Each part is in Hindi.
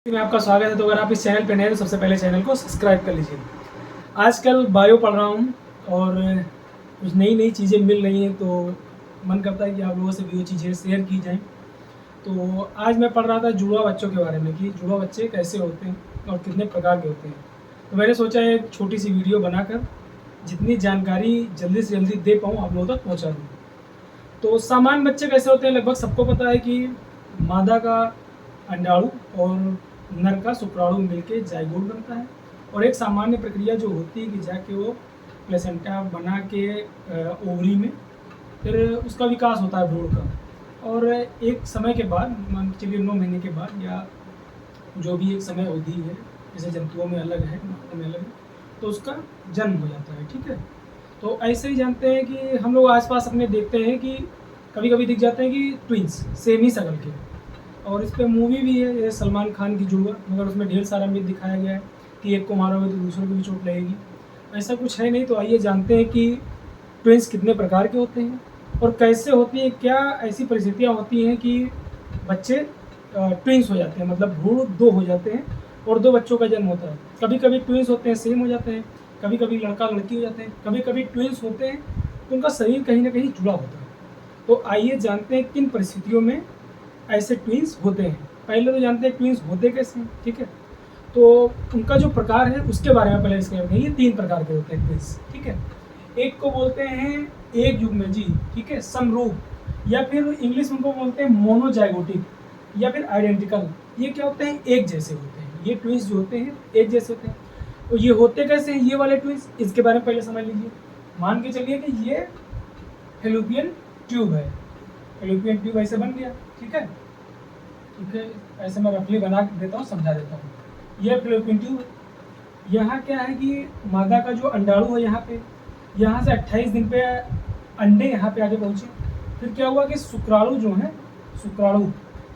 में आपका स्वागत है। तो अगर आप इस चैनल पे नए हैं तो सबसे पहले चैनल को सब्सक्राइब कर लीजिए। आजकल बायो पढ़ रहा हूँ और कुछ नई नई चीज़ें मिल रही हैं, तो मन करता है कि आप लोगों से भी वो चीज़ें शेयर की जाएं। तो आज मैं पढ़ रहा था जुड़वा बच्चों के बारे में कि जुड़वा बच्चे कैसे होते हैं और कितने प्रकार के होते हैं। तो मैंने सोचा एक छोटी सी वीडियो बनाकर जितनी जानकारी जल्दी से जल्दी दे पाऊँ आप लोगों तक पहुँचा दूँ। तो सामान्य बच्चे कैसे होते हैं, लगभग सबको पता है कि मादा का अंडाणु और नर का शुक्राणु मिलके जाइगोट बनता है और एक सामान्य प्रक्रिया जो होती है कि जाके वो प्लेसेंटा बना के ओवरी में फिर उसका विकास होता है भ्रूण का। और एक समय के बाद, मान के चलिए 9 महीने के बाद या जो भी एक समय अवधि है, जैसे जंतुओं में अलग है मानव में अलग है, तो उसका जन्म हो जाता है। ठीक है, तो ऐसे ही जानते हैं कि हम लोग आसपास अपने देखते हैं कि कभी कभी दिख जाते हैं कि ट्विंस सेम ही शक्ल के। और इस पर मूवी भी है, ये सलमान खान की जुड़वा, मगर उसमें ढेर सारा मिथ दिखाया गया है कि एक को मारोगे तो दूसरे को भी चोट लगेगी। ऐसा कुछ है नहीं। तो आइए जानते हैं कि ट्विंस कितने प्रकार के होते हैं और कैसे होती है, क्या ऐसी परिस्थितियाँ होती हैं कि बच्चे ट्विंस हो जाते हैं, मतलब भ्रूण दो हो जाते हैं और दो बच्चों का जन्म होता है। कभी कभी ट्विंस होते हैं सेम हो जाते हैं, कभी कभी लड़का लड़की हो जाते हैं, कभी कभी ट्विंस होते हैं तो उनका शरीर कहीं ना कहीं जुड़ा होता है। तो आइए जानते हैं किन परिस्थितियों में ऐसे ट्विंस होते हैं। पहले तो जानते हैं ट्विंस होते कैसे हैं। ठीक है, तो उनका जो प्रकार है उसके बारे में पहले डिस्कस करेंगे। ये 3 प्रकार के होते हैं ट्विंस। ठीक है, एक को बोलते हैं एक युग्मजी, ठीक है, समरूप, या फिर इंग्लिश में उनको बोलते हैं मोनोजाइगोटिक, या फिर आइडेंटिकल। ये क्या होते हैं? एक जैसे होते हैं। ये ट्विंस जो होते हैं एक जैसे होते हैं। तो ये होते कैसे हैं ये वाले ट्विंस, इसके बारे में पहले समझ लीजिए। मान के चलिए कि ये फेलोपियन ट्यूब है। फेलोपियन ट्यूब ऐसे बन गया। ठीक है, ठीक है, ऐसे मैं रफली बना देता हूँ, समझा देता हूँ। यह फेलोपियन ट्यूब, यहाँ क्या है कि मादा का जो अंडाणु है यहाँ से 28 दिन पे अंडे यहाँ पे आगे पहुँचे। फिर क्या हुआ कि शुक्राणु जो है, शुक्राणु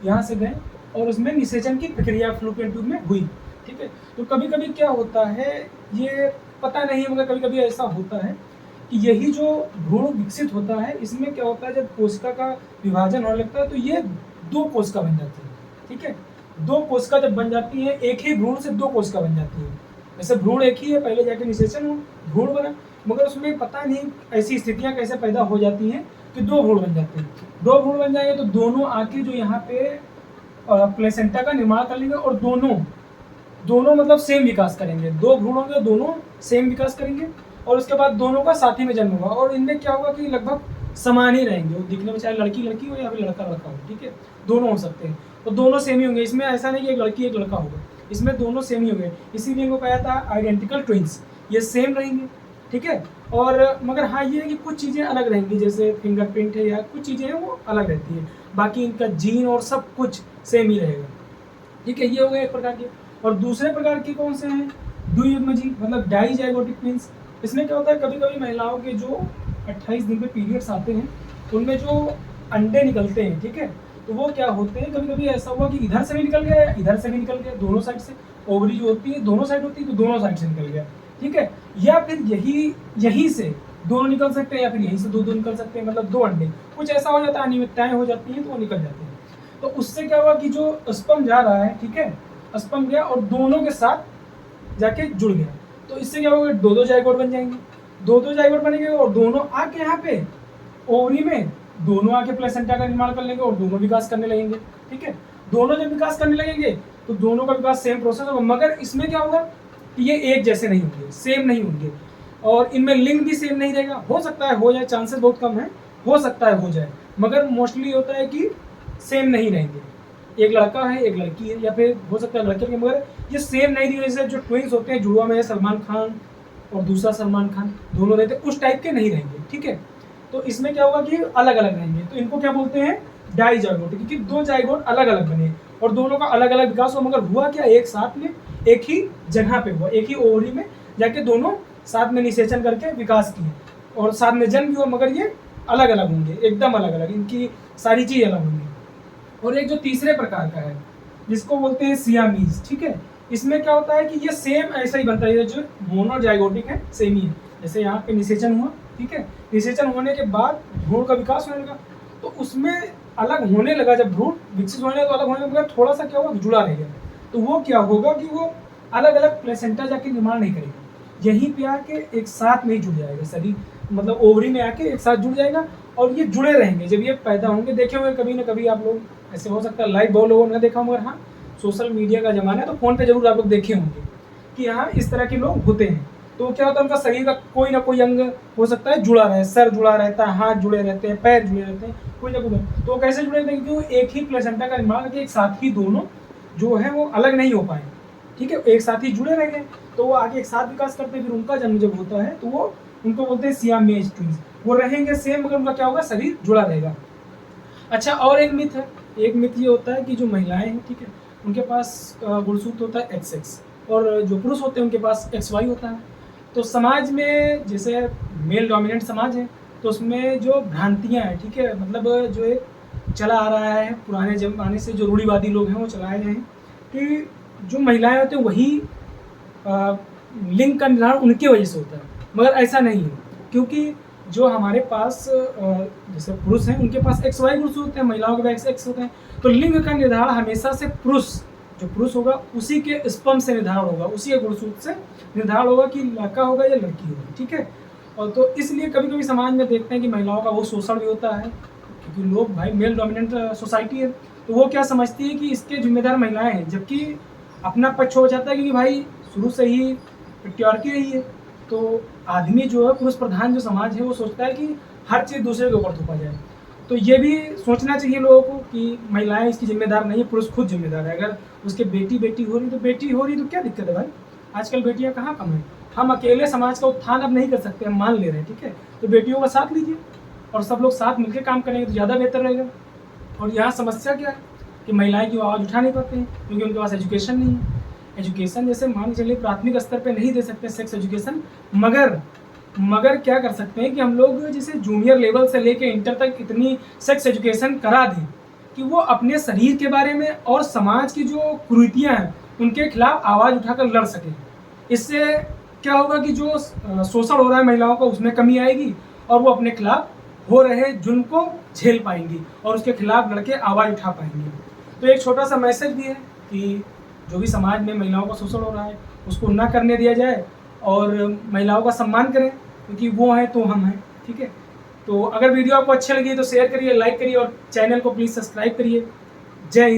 यहाँ से गए और उसमें निषेचन की प्रक्रिया फेलोपियन ट्यूब में हुई। ठीक है, तो कभी कभी क्या होता है, ये पता नहीं मगर कभी कभी ऐसा होता है कि यही जो भ्रूण विकसित होता है, इसमें क्या होता है, जब कोशिका का विभाजन होने लगता है तो ये 2 कोशिका बन जाती है। ठीक है, 2 कोशिका जब बन जाती है, एक ही भ्रूण से 2 कोशिका बन जाती है। वैसे भ्रूण एक ही है, पहले जाके निषेचन हुआ, भ्रूण बना, मगर उसमें पता नहीं ऐसी स्थितियां कैसे पैदा हो जाती हैं कि 2 भ्रूण बन जाते हैं। 2 भ्रूण बन जाएंगे तो दोनों आके जो यहाँ पे प्लेसेंटा का निर्माण कर लेंगे और दोनों दोनों मतलब सेम विकास करेंगे। 2 भ्रूण होंगे, दोनों सेम विकास करेंगे और उसके बाद दोनों का साथ ही में जन्म होगा। और इनमें क्या होगा कि लगभग समान ही रहेंगे, वो दिखने में चाहे लड़की लड़की हो या फिर लड़का लड़का हो। ठीक है, दोनों हो सकते हैं, तो दोनों सेम ही होंगे। इसमें ऐसा नहीं कि एक लड़की एक लड़का होगा, इसमें दोनों सेम ही होंगे। इसीलिए इनको कहा था आइडेंटिकल ट्विंस, ये सेम रहेंगे। ठीक है, और मगर हाँ ये है कि कुछ चीज़ें अलग रहेंगी, जैसे फिंगरप्रिंट है या कुछ चीज़ें हैं वो अलग रहती है, बाकी इनका जीन और सब कुछ सेम ही रहेगा। ठीक है, ये हो गया एक प्रकार के। और दूसरे प्रकार के कौन से हैं? द्वियुग्मजी, मतलब डाइजाइगोटिक ट्विंस। इसमें क्या होता है, कभी कभी महिलाओं के जो 28 दिन पे पीरियड्स आते हैं उनमें जो अंडे निकलते हैं, ठीक है, तो वो क्या होते हैं, कभी कभी ऐसा हुआ कि इधर से भी निकल गया या इधर से भी निकल गया, दोनों साइड से। ओवरी जो होती है दोनों साइड होती है, तो दोनों साइड से निकल गया। ठीक है, या फिर यहीं से दोनों निकल सकते हैं या फिर यहीं से दो निकल सकते हैं, मतलब 2 अंडे। कुछ ऐसा हो जाता है, अनियमितताएं हो जाती हैं तो वो निकल जाते हैं। तो उससे क्या हुआ कि जो स्पर्म जा रहा है, ठीक है, स्पर्म गया और दोनों के साथ जाके जुड़ गया, तो इससे क्या होगा, 2 जाइगोट बन जाएंगे। 2 जाइगोट बनेंगे और दोनों आके यहाँ पे ओवरी में दोनों आके प्लेसेंटा का निर्माण कर लेंगे और दोनों विकास करने लगेंगे। ठीक है, दोनों जब विकास करने लगेंगे तो दोनों का विकास सेम प्रोसेस होगा, मगर इसमें क्या होगा कि ये एक जैसे नहीं होंगे, सेम नहीं होंगे, और इनमें लिंग भी सेम नहीं रहेगा। हो सकता है हो जाए, चांसेस बहुत कम है, हो सकता है हो जाए, मगर मोस्टली होता है कि सेम नहीं रहेंगे। एक लड़का है एक लड़की है, या फिर हो सकता है लड़के के, मगर ये सेम नहीं दिखे। जैसे जो ट्विंस होते हैं जुड़वा में सलमान खान और दूसरा सलमान खान दोनों रहते हैं, उस टाइप के नहीं रहेंगे। ठीक है, तो इसमें क्या होगा कि अलग अलग रहेंगे, तो इनको क्या बोलते हैं, डाइजाइगोट, क्योंकि 2 जाइगोट अलग अलग बने और दोनों का अलग अलग विकास हुआ, मगर हुआ क्या, एक साथ में एक ही जगह पे हुआ, एक ही ओवरी में जाके दोनों साथ में निषेचन करके विकास किए और साथ में जन्म भी हुआ, मगर ये अलग अलग होंगे, एकदम अलग अलग, इनकी सारी चीज़ अलग होंगी। और एक जो तीसरे प्रकार का है जिसको बोलते हैं सियामीज। ठीक है, इसमें क्या होता है कि ये सेम ऐसा ही बनता है, जो मोनोजाइगोटिक है सेम ही है। जैसे यहाँ पे निषेचन हुआ, ठीक है, निषेचन होने के बाद भ्रूण का विकास होने लगा, तो उसमें अलग होने लगा, जब भ्रूण विकसित होने लगा तो अलग होने लगा, थोड़ा सा क्या हुआ, जुड़ा रह गया। तो वो क्या होगा कि वो अलग अलग प्लेसेंटा जाके निर्माण नहीं करेगा, यहीं पे आके एक साथ में ही जुड़ जाएगा शरीर, मतलब ओवरी में आके एक साथ जुड़ जाएगा और ये जुड़े रहेंगे जब ये पैदा होंगे। देखे होंगे कभी ना कभी आप लोग, ऐसे हो सकता है लाइव बहुत लोगों ने देखा होगा, हाँ सोशल मीडिया का ज़माना है तो फ़ोन पे जरूर आप लोग देखे होंगे कि हाँ इस तरह के लोग होते हैं। तो क्या होता है, उनका शरीर का कोई ना कोई अंग हो सकता है जुड़ा रहे, सर जुड़ा रहता है, हाथ जुड़े रहते हैं, पैर जुड़े रहते हैं, कोई ना कोई। तो कैसे जुड़े रहते हैं, क्योंकि एक ही प्लेसेंटा का निर्माण करके एक साथ ही दोनों जो है वो अलग नहीं हो पाए, ठीक है, एक साथ ही जुड़े रह गए। तो वो आगे एक साथ विकास करते हैं, फिर उनका जन्म जब होता है तो वो उनको बोलते हैं सियामेज ट्विंस। वो रहेंगे सेम मगर उनका क्या होगा, शरीर जुड़ा रहेगा। अच्छा, और एक मिथ है, एक मिथ ये होता है कि जो महिलाएं हैं, ठीक है, उनके पास गुणसूत्र होता है XX और जो पुरुष होते हैं उनके पास XY होता है। तो समाज में जैसे मेल डोमिनेंट समाज है तो उसमें जो भ्रांतियाँ हैं, ठीक है, मतलब जो एक चला आ रहा है पुराने ज़माने से, जो रूढ़िवादी लोग हैं वो चलाए हैं कि जो महिलाएं होती हैं वही लिंग का निर्धारण उनकी वजह से होता है, मगर ऐसा नहीं है। क्योंकि जो हमारे पास जैसे पुरुष हैं उनके पास XY गुणसूत्र होते हैं, महिलाओं के पास XX होते हैं। तो लिंग का निर्धारण हमेशा से पुरुष, जो पुरुष होगा उसी के स्पर्म से निर्धारण होगा, उसी के गुणसूत्र से निर्धारण होगा कि लड़का होगा या लड़की होगी, ठीक है। और तो इसलिए कभी कभी समाज में देखते हैं कि महिलाओं का वो शोषण भी होता है, क्योंकि लोग भाई मेल डोमिनेंट सोसाइटी है, तो वो क्या समझती है कि इसके जिम्मेदार महिलाएं हैं, जबकि अपना पक्ष हो जाता है क्योंकि भाई शुरू से ही पेट्रियार्की रही है। तो आदमी जो है, पुरुष प्रधान जो समाज है, वो सोचता है कि हर चीज़ दूसरे के ऊपर थोपा जाए। तो ये भी सोचना चाहिए लोगों को कि महिलाएं इसकी जिम्मेदार नहीं है, पुरुष खुद जिम्मेदार है। अगर उसके बेटी हो रही तो क्या दिक्कत है भाई, आजकल बेटियां कहाँ कम है। हम अकेले समाज का उत्थान अब नहीं कर सकते, हम मान ले रहे हैं, ठीक है, तो बेटियों का साथ लीजिए और सब लोग साथ मिलकर काम करेंगे तो ज़्यादा बेहतर रहेगा। और यहाँ समस्या क्या है कि महिलाएं की आवाज़ उठा नहीं पाते हैं क्योंकि उनके पास एजुकेशन नहीं है। एजुकेशन जैसे मान के चलिए प्राथमिक स्तर पे नहीं दे सकते सेक्स एजुकेशन, मगर क्या कर सकते हैं कि हम लोग जैसे जूनियर लेवल से लेके इंटर तक इतनी सेक्स एजुकेशन करा दें कि वो अपने शरीर के बारे में और समाज की जो कुरीतियाँ हैं उनके खिलाफ आवाज़ उठाकर लड़ सकें। इससे क्या होगा कि जो शोषण हो रहा है महिलाओं का उसमें कमी आएगी और वो अपने खिलाफ हो रहे जुल्म को झेल पाएंगी और उसके खिलाफ लड़के आवाज़ उठा पाएंगे। तो एक छोटा सा मैसेज भी है कि जो भी समाज में महिलाओं का शोषण हो रहा है उसको ना करने दिया जाए और महिलाओं का सम्मान करें, क्योंकि वो हैं तो हम हैं, ठीक है। तो अगर वीडियो आपको अच्छी लगी तो शेयर करिए, लाइक करिए और चैनल को प्लीज़ सब्सक्राइब करिए। जय हिंद।